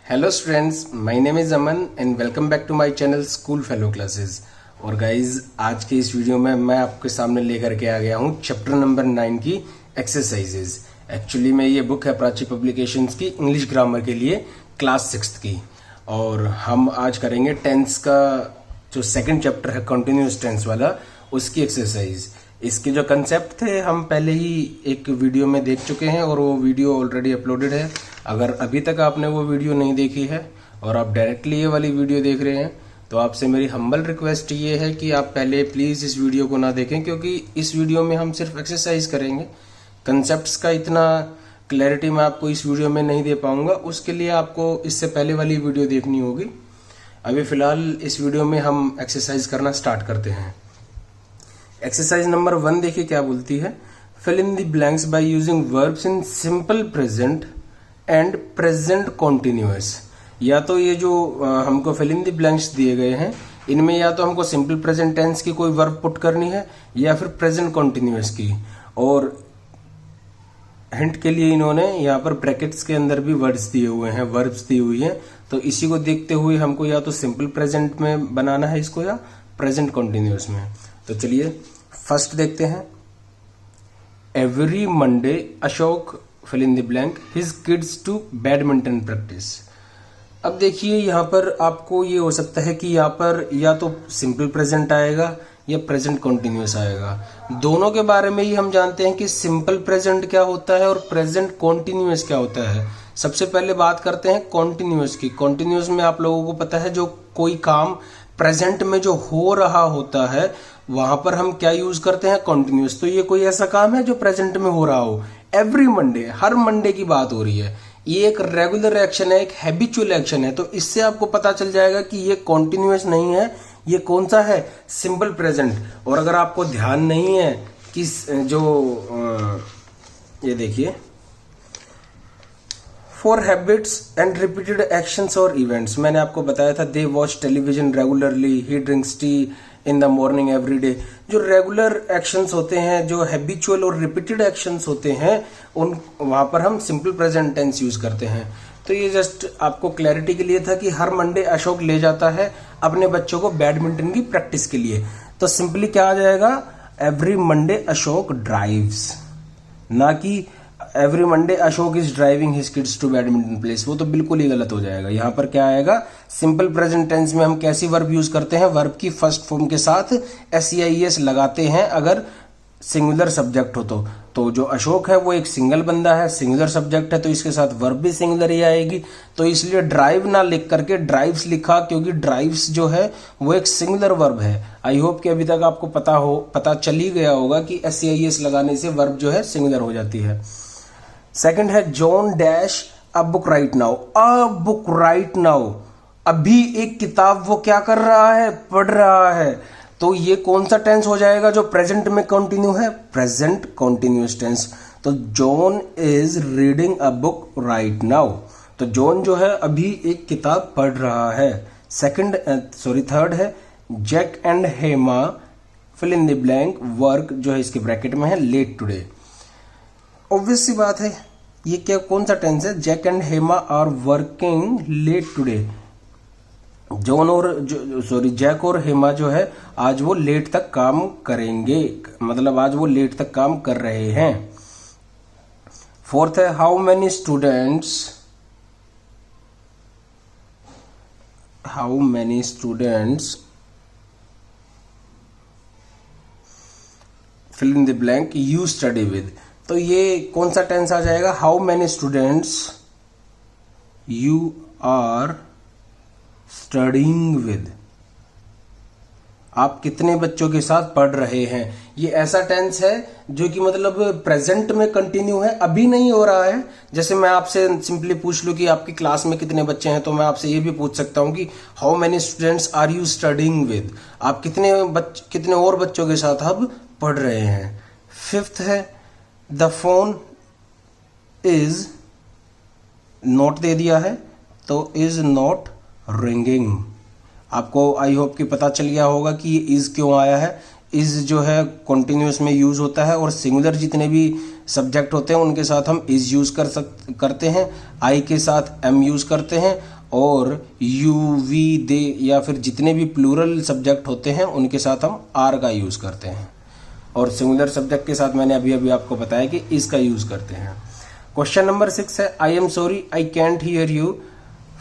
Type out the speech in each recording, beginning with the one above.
Hello students, my name is Aman and welcome back to my channel school fellow classes. और guys, आज के इस video में मैं आपके सामने लेकर के आ गया हूँ चैप्टर नंबर 9 की एक्सरसाइजेज। एक्चुअली में ये बुक है प्राची पब्लिकेशंस की इंग्लिश ग्रामर के लिए क्लास 6th की। और हम आज करेंगे टेंस का जो सेकंड चैप्टर है कंटिन्यूअस टेंस वाला, उसकी एक्सरसाइज। इसके जो कंसेप्ट थे हम पहले ही एक वीडियो में देख चुके हैं और वो वीडियो ऑलरेडी अपलोडेड है। अगर अभी तक आपने वो वीडियो नहीं देखी है और आप डायरेक्टली ये वाली वीडियो देख रहे हैं तो आपसे मेरी हम्बल रिक्वेस्ट ये है कि आप पहले प्लीज़ इस वीडियो को ना देखें, क्योंकि इस वीडियो में हम सिर्फ एक्सरसाइज करेंगे। कंसेप्ट्स का इतना क्लैरिटी मैं आपको इस वीडियो में नहीं दे पाऊंगा, उसके लिए आपको इससे पहले वाली वीडियो देखनी होगी। अभी फिलहाल इस वीडियो में हम एक्सरसाइज करना स्टार्ट करते हैं। एक्सरसाइज नंबर 1 देखिए क्या बोलती है। Fill in the blanks by using verbs in simple present and present continuous. या तो ये जो हमको फिल इन द ब्लैंक्स दिए गए हैं, इनमें या तो हमको सिंपल प्रेजेंट टेंस की कोई वर्ब पुट करनी है या फिर प्रेजेंट कॉन्टिन्यूअस की। और हिंट के लिए इन्होंने यहाँ पर ब्रैकेट्स के अंदर भी वर्ड्स दिए हुए हैं, वर्ब्स दी हुई हैं। तो इसी को देखते हुए हमको या तो सिंपल प्रेजेंट में बनाना है इसको या प्रेजेंट कॉन्टिन्यूअस में। तो चलिए फर्स्ट देखते हैं। Every Monday Ashok fill in the blank his kids to badminton practice. अब देखिए यहाँ पर आपको ये हो सकता है कि यहाँ पर या तो सिंपल प्रेजेंट आएगा या प्रेजेंट कॉन्टिन्यूअस आएगा। दोनों के बारे में ही हम जानते हैं कि सिंपल प्रेजेंट क्या होता है और प्रेजेंट कॉन्टिन्यूअस क्या होता है। सबसे पहले बात करते हैं कॉन्टिन्यूअस की। कॉन्टिन्यूअस में आप लोगों को पता है जो कोई काम प्रेजेंट में जो हो रहा होता है वहां पर हम क्या यूज करते हैं, कॉन्टिन्यूअस। तो ये कोई ऐसा काम है जो प्रेजेंट में हो रहा हो। एवरी मंडे, हर मंडे की बात हो रही है। ये एक रेगुलर एक्शन है, एक हैबिचुअल एक्शन है। तो इससे आपको पता चल जाएगा कि ये कॉन्टिन्यूअस नहीं है, ये कौन सा है, सिंपल प्रेजेंट। और अगर आपको ध्यान नहीं है कि जो ये देखिए, for habits and repeated actions और इवेंट्स, मैंने आपको बताया था they watch television regularly, he drinks T in the morning every day. जो रेगुलर एक्शंस होते हैं, जो हैबिचुअल और रिपीटेड एक्शंस होते हैं, उन वहां पर हम सिंपल प्रेजेंट टेंस यूज करते हैं। तो ये जस्ट आपको क्लैरिटी के लिए था कि हर मंडे अशोक ले जाता है अपने बच्चों को बैडमिंटन की प्रैक्टिस के लिए। तो सिंपली क्या आ जाएगा, एवरी मंडे अशोक ड्राइव्स, ना कि every Monday Ashok is driving his kids to badminton place. वो तो बिल्कुल ही गलत हो जाएगा। यहाँ पर क्या आएगा, सिंपल प्रेजेंट टेंस में हम कैसी वर्ब यूज करते हैं, वर्ब की फर्स्ट फॉर्म के साथ SEIS लगाते हैं अगर सिंगुलर सब्जेक्ट हो तो जो अशोक है वो एक सिंगल बंदा है, सिंगुलर सब्जेक्ट है, तो इसके साथ वर्ब भी सिंगुलर ही आएगी। तो इसलिए ड्राइव ना लिख करके ड्राइव्स लिखा, क्योंकि ड्राइव्स जो है वो एक सिंगुलर वर्ब है। आई होप कि अभी तक आपको पता चल ही गया होगा कि SEIS लगाने से वर्ब जो है सिंगुलर हो जाती है। सेकंड है John dash a book right now. A book right now, अभी एक किताब वो क्या कर रहा है, पढ़ रहा है। तो ये कौन सा टेंस हो जाएगा जो प्रेजेंट में कंटिन्यू है, प्रेजेंट कॉन्टिन्यूअस टेंस। तो John is reading a book right now. तो जॉन जो है अभी एक किताब पढ़ रहा है। थर्ड है Jack and Hema fill in the blank work, जो है इसके ब्रैकेट में है लेट टुडे। ऑब्वियस सी बात है, ये क्या कौन सा टेंस है, Jack and Hema are working late today. Jack और हेमा जो है आज वो लेट तक काम करेंगे, मतलब आज वो लेट तक काम कर रहे हैं। फोर्थ है how many students fill in the blank you study with. तो ये कौन सा टेंस आ जाएगा, how many students you are studying with. आप कितने बच्चों के साथ पढ़ रहे हैं। ये ऐसा टेंस है जो कि मतलब प्रेजेंट में कंटिन्यू है, अभी नहीं हो रहा है। जैसे मैं आपसे सिंपली पूछ लूं कि आपकी क्लास में कितने बच्चे हैं, तो मैं आपसे ये भी पूछ सकता हूं कि how many students are you studying with. आप कितने और बच्चों के साथ अब पढ़ रहे हैं। फिफ्थ है the phone is not they दिया है, तो इज नॉट रिंगिंग। आपको आई होप कि पता चल गया होगा कि ये इज क्यों आया है। इज जो है कॉन्टिन्यूअस में यूज होता है और सिंगुलर जितने भी सब्जेक्ट होते हैं उनके साथ हम इज यूज करते हैं, आई के साथ एम यूज करते हैं और यू, वी, दे या फिर जितने भी प्लूरल सब्जेक्ट होते हैं उनके साथ हम आर का यूज करते हैं, और सिंगुलर सब्जेक्ट के साथ मैंने अभी अभी आपको बताया कि इसका यूज करते हैं। क्वेश्चन नंबर 6 है, I am sorry I can't here you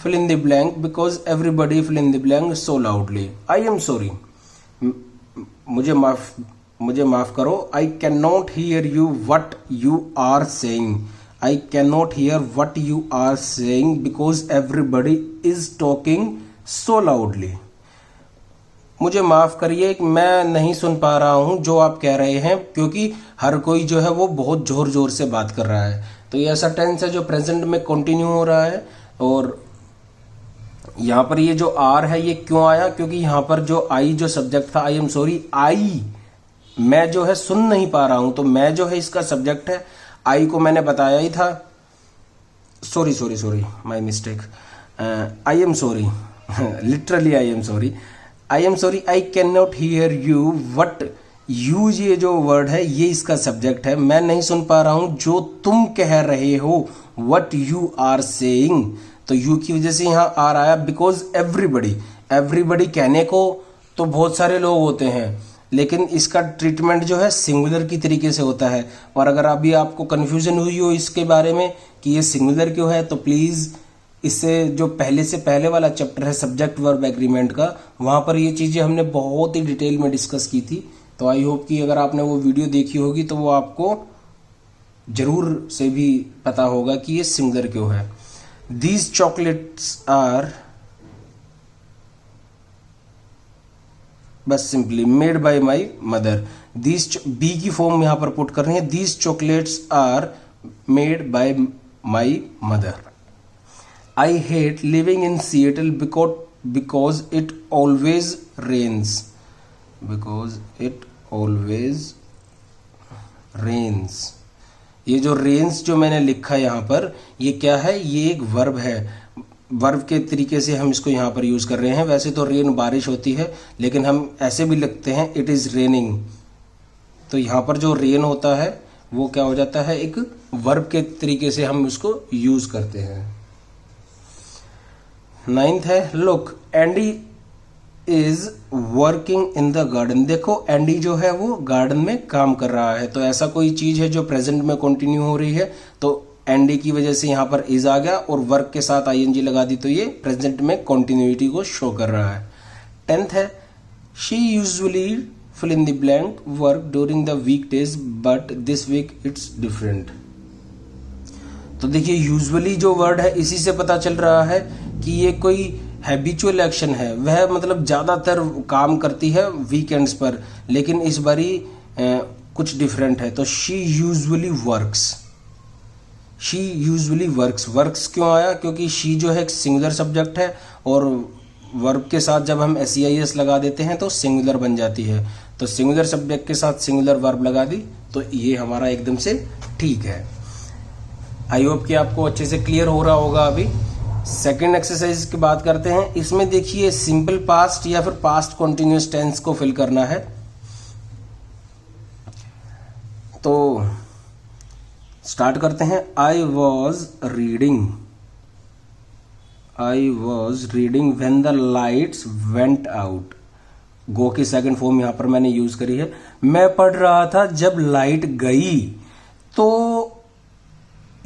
fill in the blank because everybody fill in the blank so loudly. I am sorry, मुझे माफ करो, I cannot hear you what you are saying. I cannot hear what you are saying because everybody is talking so loudly. मुझे माफ करिए, मैं नहीं सुन पा रहा हूं जो आप कह रहे हैं, क्योंकि हर कोई जो है वो बहुत जोर जोर से बात कर रहा है। तो ये ऐसा टेंस है जो प्रेजेंट में कंटिन्यू हो रहा है। और यहाँ पर ये जो आर है ये क्यों आया, क्योंकि यहाँ पर जो आई जो सब्जेक्ट था, आई एम सॉरी, आई मैं जो है सुन नहीं पा रहा हूं, तो मैं जो है इसका सब्जेक्ट है। आई को मैंने बताया ही था, sorry my mistake, I am sorry, literally I am sorry, I can not here you what you, ये जो वर्ड है ये इसका सब्जेक्ट है। मैं नहीं सुन पा रहा हूं जो तुम कह रहे हो, वट यू आर सेइंग, तो यू की वजह से यहाँ आर आया। बिकॉज एवरीबडी कहने को तो बहुत सारे लोग होते हैं, लेकिन इसका ट्रीटमेंट जो है सिंगुलर की तरीके से होता है। और अगर अभी आपको कंफ्यूजन हुई हो इसके बारे में कि ये सिंगुलर क्यों है, तो प्लीज इससे जो पहले से पहले वाला चैप्टर है सब्जेक्ट वर्ब एग्रीमेंट का, वहां पर ये चीजें हमने बहुत ही डिटेल में डिस्कस की थी। तो आई होप कि अगर आपने वो वीडियो देखी होगी तो वो आपको जरूर से भी पता होगा कि ये सिंगुलर क्यों है। These chocolates are बस simply made by my mother. Be की फॉर्म यहां पर पुट कर रहे हैं, These chocolates are made by my mother. I hate living in Seattle because it always rains. Because it always rains. ये जो Reigns जो मैंने लिखा है यहाँ पर, ये क्या है, ये एक वर्ब है। वर्ब के तरीके से हम इसको यहाँ पर यूज कर रहे हैं। वैसे तो रेन बारिश होती है, लेकिन हम ऐसे भी लिखते हैं इट इज रेनिंग। तो यहाँ पर जो रेन होता है वो क्या हो जाता है, एक वर्ब के तरीके से हम उसको यूज करते हैं। 9th है, look Andy is working in the garden. देखो एंडी जो है वो गार्डन में काम कर रहा है। तो ऐसा कोई चीज है जो प्रेजेंट में कंटिन्यू हो रही है, तो एंडी की वजह से यहाँ पर इज आ गया और वर्क के साथ आईएनजी लगा दी, तो ये प्रेजेंट में कंटिन्यूटी को शो कर रहा है। 10th है, she usually fill in the blank work during the week days but this week it's different. तो देखिए यूजुअली जो वर्ड है इसी से पता चल रहा है कि ये कोई हैबिचुअल एक्शन है, वह मतलब ज्यादातर काम करती है वीकेंड्स पर, लेकिन इस बारी कुछ डिफरेंट है। तो शी यूजुअली वर्क्स। वर्क्स क्यों आया, क्योंकि शी जो है एक सिंगुलर सब्जेक्ट है और वर्ब के साथ जब हम SEIS लगा देते हैं तो सिंगुलर बन जाती है। तो सिंगुलर सब्जेक्ट के साथ सिंगुलर वर्ब लगा दी, तो ये हमारा एकदम से ठीक है। आई होप कि आपको अच्छे से क्लियर हो रहा होगा। अभी सेकेंड एक्सरसाइज की बात करते हैं। इसमें देखिए सिंपल पास्ट या फिर पास्ट कॉन्टिन्यूस टेंस को फिल करना है। तो स्टार्ट करते हैं। I was reading when the lights went out. Go की सेकंड फॉर्म यहां पर मैंने यूज करी है। मैं पढ़ रहा था जब लाइट गई। तो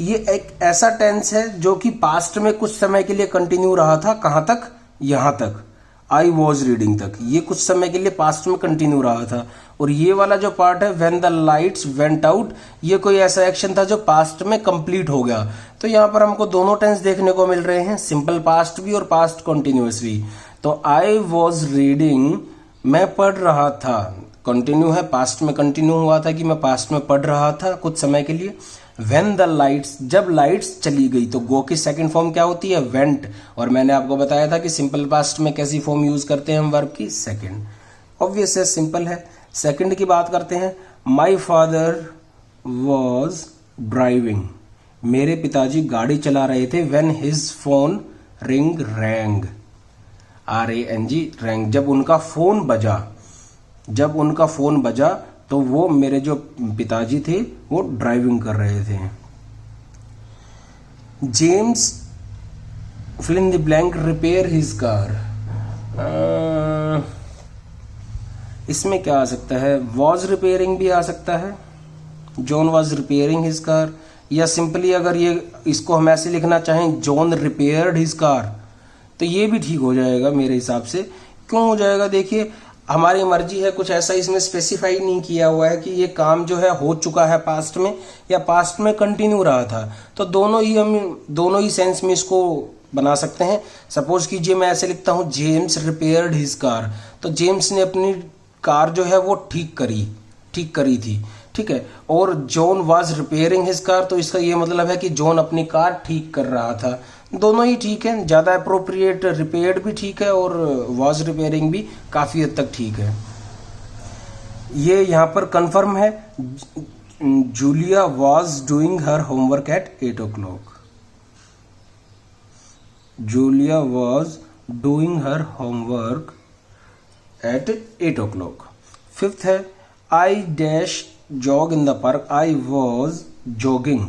ये एक ऐसा टेंस है जो कि पास्ट में कुछ समय के लिए कंटिन्यू रहा था। कहां तक, यहां तक, आई वॉज रीडिंग तक, ये कुछ समय के लिए पास्ट में कंटिन्यू रहा था। और ये वाला जो पार्ट है when the lights went out, ये कोई ऐसा एक्शन था जो पास्ट में कंप्लीट हो गया। तो यहां पर हमको दोनों टेंस देखने को मिल रहे हैं, सिंपल पास्ट भी और पास्ट कंटिन्यूअस भी। तो आई वॉज रीडिंग, मैं पढ़ रहा था, कंटिन्यू है, पास्ट में कंटिन्यू हुआ था कि मैं पास्ट में पढ़ रहा था कुछ समय के लिए। व्हेन द लाइट्स, जब लाइट्स चली गई। तो गो की सेकंड फॉर्म क्या होती है, वेंट। और मैंने आपको बताया था कि सिंपल पास्ट में कैसी फॉर्म यूज करते हैं हम, वर्ब की सेकंड। ऑब्वियस है, सिंपल है। सेकंड की बात करते हैं। माई फादर वॉज ड्राइविंग, मेरे पिताजी गाड़ी चला रहे थे। When his phone wrong, RANG, wrong, जब उनका फोन बजा, तो वो मेरे जो पिताजी थे वो ड्राइविंग कर रहे थे। James fill in the blank, repair his car. इसमें क्या आ सकता है? वॉज रिपेयरिंग भी आ सकता है, John was repairing his car, या सिंपली अगर ये इसको हम ऐसे लिखना चाहें जॉन रिपेयर्ड हिज कार, तो ये भी ठीक हो जाएगा मेरे हिसाब से। क्यों हो जाएगा? देखिए हमारी मर्जी है, कुछ ऐसा इसमें स्पेसिफाई नहीं किया हुआ है कि ये काम जो है हो चुका है पास्ट में या पास्ट में कंटिन्यू रहा था, तो हम दोनों ही सेंस में इसको बना सकते हैं। सपोज कीजिए मैं ऐसे लिखता हूं जेम्स रिपेयर्ड हिज कार, तो जेम्स ने अपनी कार जो है वो ठीक करी थी, ठीक है। और John was repairing his car, तो इसका ये मतलब है कि जॉन अपनी कार ठीक कर रहा था। दोनों ही ठीक है, ज्यादा अप्रोप्रिएट रिपेयर्ड भी ठीक है और वाज रिपेयरिंग भी काफी हद तक ठीक है। ये यहाँ पर कंफर्म है, Julia was doing her homework at 8 o'clock। Julia was doing her homework at 8 o'clock। Fifth है I dash jog in the park, I was jogging,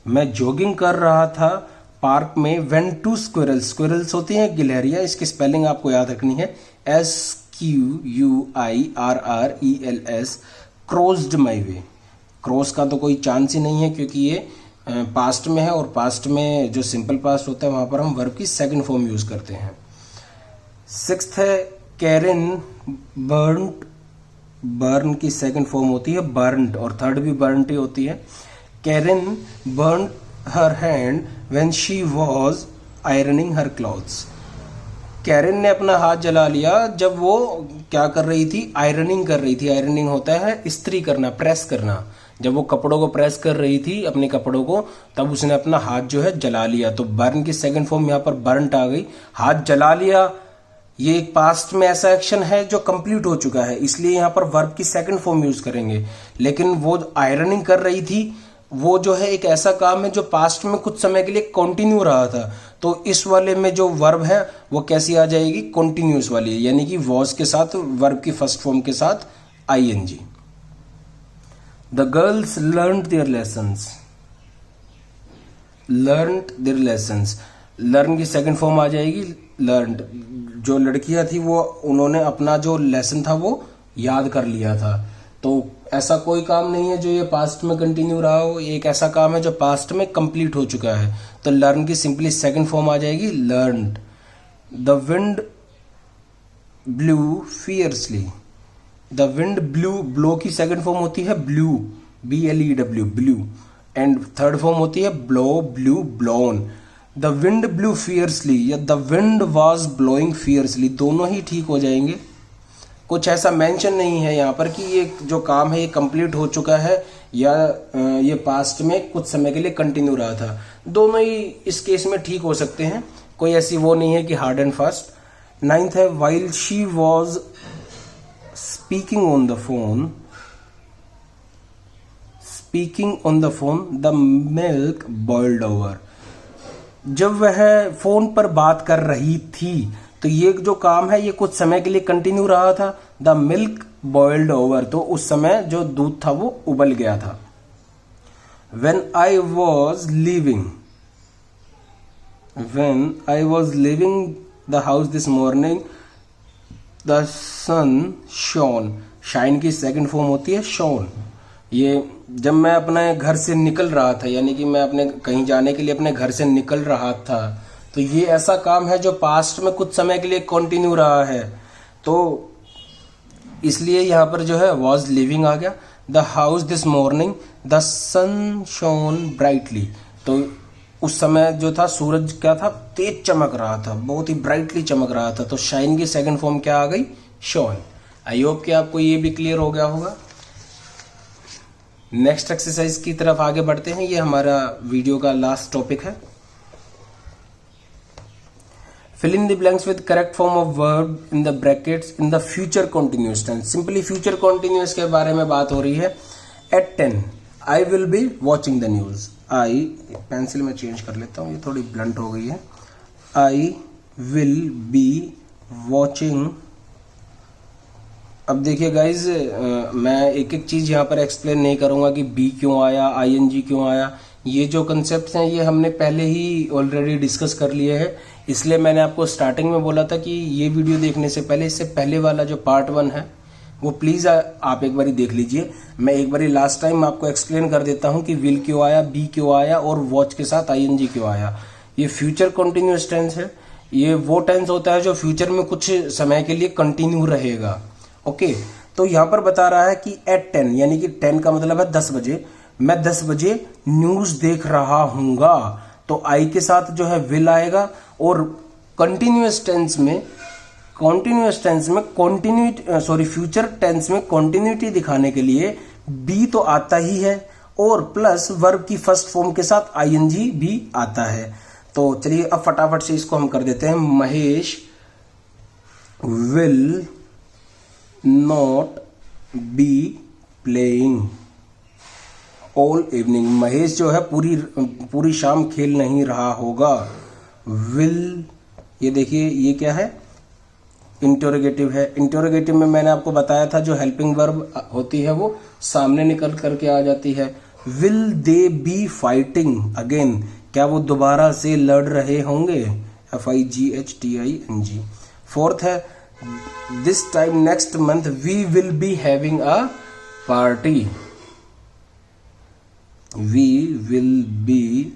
मैं जॉगिंग कर रहा था पार्क में। वेन टू स्क्विरल्स, स्क्विरल्स होती हैं गिलहरियां, इसकी स्पेलिंग आपको याद रखनी है, SQUIRRELS, क्रॉस्ड माई वे। क्रॉस का तो कोई चांस ही नहीं है क्योंकि ये पास्ट में है, और पास्ट में जो सिंपल पास्ट होता है वहां पर हम वर्ब की सेकंड फॉर्म यूज करते हैं। सिक्स्थ है कैरिन बर्न्ड, बर्न की सेकंड फॉर्म होती है बर्न्ड, और थर्ड भी बर्न्ड ही होती है। Karin burned her hand when she was ironing her clothes, Karin ने अपना हाथ जला लिया जब वो क्या कर रही थी? आयरनिंग कर रही थी। आयरनिंग होता है इस्त्री करना, प्रेस करना। जब वो कपड़ों को प्रेस कर रही थी, अपने कपड़ों को, तब उसने अपना हाथ जो है जला लिया। तो बर्न की सेकंड फॉर्म यहाँ पर बर्न्ट आ गई। हाथ जला लिया, ये एक पास्ट में ऐसा एक्शन है जो कंप्लीट हो चुका है, इसलिए यहाँ पर वर्ब की सेकंड फॉर्म यूज करेंगे। लेकिन वो आयरनिंग कर रही थी, वो जो है एक ऐसा काम है जो पास्ट में कुछ समय के लिए कंटिन्यू रहा था, तो इस वाले में जो वर्ब है वो कैसी आ जाएगी? कंटिन्यूअस वाली, यानी कि वॉज के साथ वर्ब की फर्स्ट फॉर्म के साथ ING। The girls learned their lessons, learned their lessons, learn की सेकंड फॉर्म आ जाएगी लर्न्ड। जो लड़कियां थी वो उन्होंने अपना जो लेसन था वो याद कर लिया था। तो ऐसा कोई काम नहीं है जो ये पास्ट में कंटिन्यू रहा हो, एक ऐसा काम है जो पास्ट में कंप्लीट हो चुका है, तो लर्न की सिंपली सेकंड फॉर्म आ जाएगी learned. The wind blew fiercely, the wind blew, blow की सेकंड फॉर्म होती है blew, BLEW, blew, and third form होती है blow, blew, blown. The wind blew fiercely या the wind was blowing fiercely, दोनों ही ठीक हो जाएंगे। कुछ ऐसा मेंशन नहीं है यहाँ पर कि ये जो काम है ये कंप्लीट हो चुका है या ये पास्ट में कुछ समय के लिए कंटिन्यू रहा था, दोनों ही इस केस में ठीक हो सकते हैं, कोई ऐसी वो नहीं है कि हार्ड एंड फास्ट। नाइन्थ है while she was speaking on the phone, speaking on the phone the milk boiled over, जब वह फोन पर बात कर रही थी तो ये जो काम है ये कुछ समय के लिए कंटिन्यू रहा था। द मिल्क बॉइल्ड ओवर, तो उस समय जो दूध था वो उबल गया था। When I was leaving the house this morning, the sun shone, shine की सेकंड फॉर्म होती है शोन। ये जब मैं अपने घर से निकल रहा था, यानी कि मैं अपने कहीं जाने के लिए अपने घर से निकल रहा था, तो ये ऐसा काम है जो पास्ट में कुछ समय के लिए कंटिन्यू रहा है, तो इसलिए यहाँ पर जो है वॉज लिविंग आ गया। The house this morning the sun shone brightly, तो उस समय जो था सूरज क्या था? तेज चमक रहा था, बहुत ही ब्राइटली चमक रहा था, तो शाइन की सेकंड फॉर्म क्या आ गई? शोन। आई होप कि आपको ये भी क्लियर हो गया होगा। नेक्स्ट एक्सरसाइज की तरफ आगे बढ़ते हैं, ये हमारा वीडियो का लास्ट टॉपिक है। Fill in the blanks with correct form of verb in the brackets in the future continuous tense. Simply future continuous के बारे में बात हो रही है। At 10, I will be watching the news. Pencil में चेंज कर लेता हूँ, ये थोड़ी ब्लंट हो गई है। I will be watching। अब देखिए गाइज, मैं एक एक चीज यहाँ पर एक्सप्लेन नहीं करूंगा कि बी क्यों आया, ING क्यों आया, ये जो कंसेप्ट हैं ये हमने पहले ही ऑलरेडी डिस्कस कर लिए हैं, इसलिए मैंने आपको स्टार्टिंग में बोला था कि ये वीडियो देखने से पहले इससे पहले वाला जो पार्ट 1 है वो प्लीज़ आप एक बारी देख लीजिए। मैं एक बारी लास्ट टाइम आपको एक्सप्लेन कर देता हूँ कि विल क्यों आया, बी क्यों आया और वॉच के साथ आईएनजी क्यों आया। ये फ्यूचर कंटिन्यूअस टेंस है, ये वो टेंस होता है जो फ्यूचर में कुछ समय के लिए कंटिन्यू रहेगा। ओके, तो यहाँ पर बता रहा है कि एट 10, यानी कि 10 का मतलब है 10 बजे, मैं 10 बजे न्यूज देख रहा हूँगा, तो आई के साथ जो है विल आएगा। और कंटिन्यूअस टेंस में फ्यूचर टेंस में कॉन्टिन्यूटी दिखाने के लिए बी तो आता ही है और प्लस वर्ब की फर्स्ट फॉर्म के साथ आईएनजी भी आता है। तो चलिए अब फटाफट से इसको हम कर देते हैं। Mahesh will not be playing all evening. Mahesh जो है पूरी शाम खेल नहीं रहा होगा। विल, ये देखिए ये क्या है, इंटरोगेटिव है। इंटरोगेटिव में मैंने आपको बताया था जो हेल्पिंग वर्ब होती है वो सामने निकल करके आ जाती है। Will they be fighting again, क्या वो दोबारा से लड़ रहे होंगे, FIGHTING। फोर्थ है this time next month we will be having a party. We will be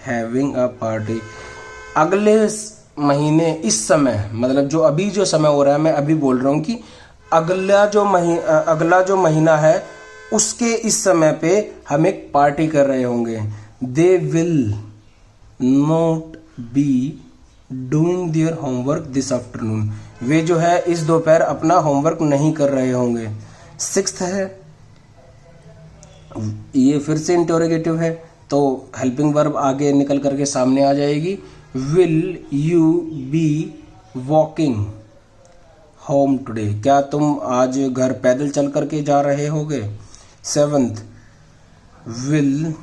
having a party. अगले महीने, इस समय, मतलब जो अभी जो समय हो रहा है, मैं अभी बोल रहा हूं कि अगला जो महीना है उसके इस समय पे हम एक पार्टी कर रहे होंगे। They will not be doing their homework this afternoon. वे जो है इस दोपहर अपना होमवर्क नहीं कर रहे होंगे। सिक्स्थ है, ये फिर से इंटरोगेटिव है, तो हेल्पिंग वर्ब आगे निकल करके सामने आ जाएगी। Will you be walking home today, क्या तुम आज घर पैदल चल करके जा रहे होगे। Seventh, will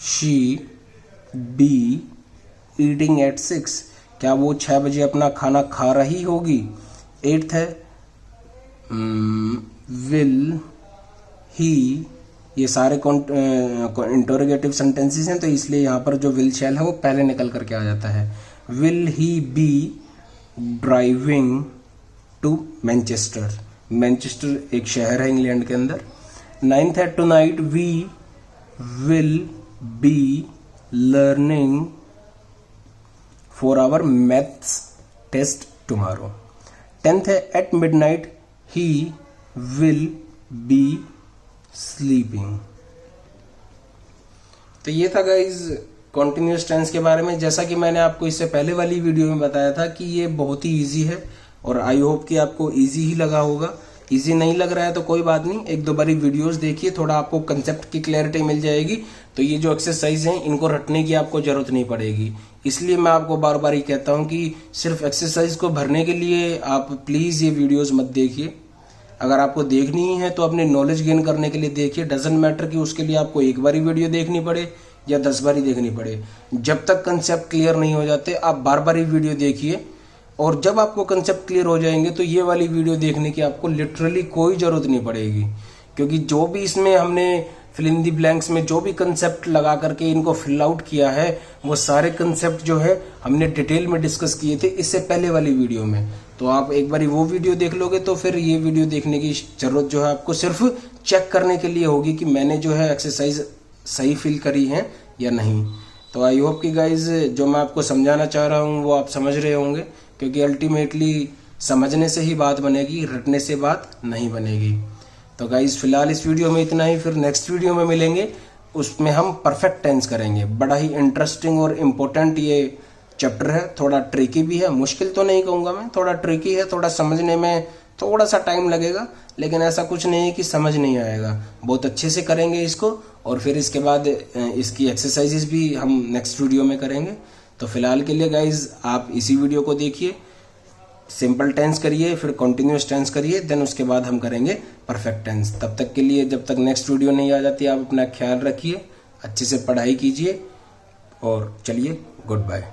she be eating at 6, क्या वो 6 बजे अपना खाना खा रही होगी। एट्थ है विल ही, ये सारे इंटरोगेटिव सेंटेंसेस हैं, तो इसलिए यहाँ पर जो विल शैल है वो पहले निकल करके आ जाता है। Will he be driving to Manchester. Manchester एक शहर है इंग्लैंड के अंदर। नाइन्थ है tonight we will be learning for our maths test tomorrow. 10th है at midnight he will be sleeping. तो ये था गाइज कॉन्टिन्यूस टेंस के बारे में। जैसा कि मैंने आपको इससे पहले वाली वीडियो में बताया था कि ये बहुत ही इजी है और आई होप कि आपको इजी ही लगा होगा। इजी नहीं लग रहा है तो कोई बात नहीं, एक दो बारी वीडियोस देखिए, थोड़ा आपको कंसेप्ट की क्लैरिटी मिल जाएगी। तो ये जो एक्सरसाइज हैं इनको रटने की आपको जरूरत नहीं पड़ेगी। इसलिए मैं आपको बार बार ही कहता हूं कि सिर्फ एक्सरसाइज को भरने के लिए आप प्लीज ये वीडियोस मत देखिए। अगर आपको देखनी ही है तो अपने नॉलेज गेन करने के लिए देखिए। डजंट मैटर कि उसके लिए आपको एक बारी वीडियो देखनी पड़े या 10 बारी देखनी पड़े। जब तक कंसेप्ट क्लियर नहीं हो जाते आप बार बार ही वीडियो देखिए, और जब आपको कंसेप्ट क्लियर हो जाएंगे तो ये वाली वीडियो देखने की आपको लिटरली कोई जरूरत नहीं पड़ेगी, क्योंकि जो भी इसमें हमने फिल इन दी ब्लैंक्स में जो भी कंसेप्ट लगा करके इनको फिल आउट किया है वो सारे कंसेप्ट जो है हमने डिटेल में डिस्कस किए थे इससे पहले वाली वीडियो में। तो आप एक बार वो वीडियो देख लोगे तो फिर ये वीडियो देखने की जरूरत जो है आपको सिर्फ चेक करने के लिए होगी कि मैंने जो है एक्सरसाइज सही फिल करी है या नहीं। तो आई होप कि गाइज जो मैं आपको समझाना चाह रहा हूँ वो आप समझ रहे होंगे, क्योंकि अल्टीमेटली समझने से ही बात बनेगी, रटने से बात नहीं बनेगी। तो गाइज फिलहाल इस वीडियो में इतना ही, फिर नेक्स्ट वीडियो में मिलेंगे, उसमें हम परफेक्ट टेंस करेंगे। बड़ा ही इंटरेस्टिंग और इम्पोर्टेंट ये चैप्टर है, थोड़ा ट्रिकी भी है, मुश्किल तो नहीं कहूँगा मैं, थोड़ा ट्रिकी है, थोड़ा समझने में थोड़ा सा टाइम लगेगा, लेकिन ऐसा कुछ नहीं है कि समझ नहीं आएगा। बहुत अच्छे से करेंगे इसको, और फिर इसके बाद इसकी एक्सरसाइजेस भी हम नेक्स्ट वीडियो में करेंगे। तो फिलहाल के लिए गाइज आप इसी वीडियो को देखिए, सिंपल टेंस करिए, फिर कॉन्टिन्यूस टेंस करिए, देन उसके बाद हम करेंगे परफेक्ट टेंस। तब तक के लिए, जब तक नेक्स्ट वीडियो नहीं आ जाती, आप अपना ख्याल रखिए, अच्छे से पढ़ाई कीजिए, और चलिए गुड बाय।